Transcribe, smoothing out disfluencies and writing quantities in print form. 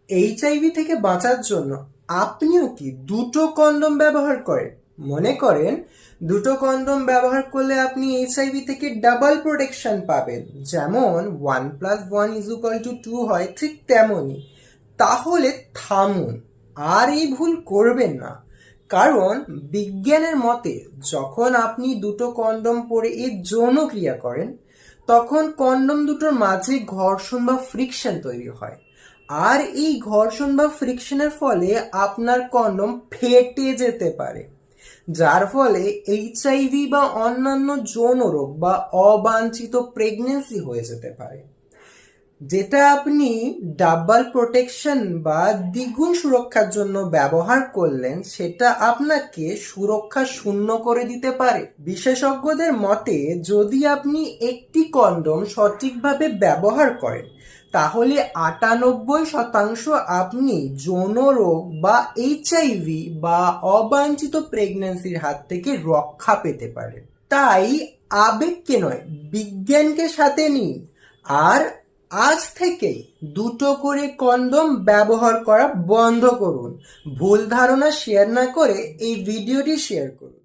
HIV থেকে বাঁচার জন্য আপনিও কি দুটো কন্ডোম ব্যবহার করেন? মনে করেন দুটো কন্ডোম ব্যবহার করলে আপনি এইচআইভি থেকে ডাবল প্রোটেকশন পাবেন, যেমন 1+1=2 হয়, ঠিক তেমনই। তাহলে থামুন, আর এই ভুল করবেন না। কারণ বিজ্ঞানের মতে যখন আপনি দুটো কন্ডোম পরে এর যৌনক্রিয়া করেন, তখন কন্ডোম দুটোর মাঝে ঘর্ষণ বা ফ্রিকশন তৈরি হয়। আর এই ঘর্ষণ বা ফ্রিকশনের ফলে আপনার কন্ডোম ফেটে যেতে পারে, যার ফলে এইচআইভি বা অন্যান্য যৌন রোগ বা অবাঞ্ছিত প্রেগনেন্সি হয়ে যেতে পারে। যেটা আপনি ডাবল প্রোটেকশন বা দ্বিগুণ সুরক্ষার জন্য ব্যবহার করলেন, সেটা আপনাকে সুরক্ষা শূন্য করে দিতে পারে। বিশেষজ্ঞদের মতে যদি আপনি একটি কন্ডোম সঠিকভাবে ব্যবহার করেন, তাহলে 98% আপনি যৌন রোগ বা এইচআইভি বা অবাঞ্ছিত প্রেগন্যান্সির হাত থেকে রক্ষা পেতে পারেন। তাই আবেগকে নয়, বিজ্ঞানকে সাথে নিন, আর আজ থেকেই দুটো করে কন্ডোম ব্যবহার করা বন্ধ করুন। ভুল ধারণা শেয়ার না করে এই ভিডিওটি শেয়ার করুন।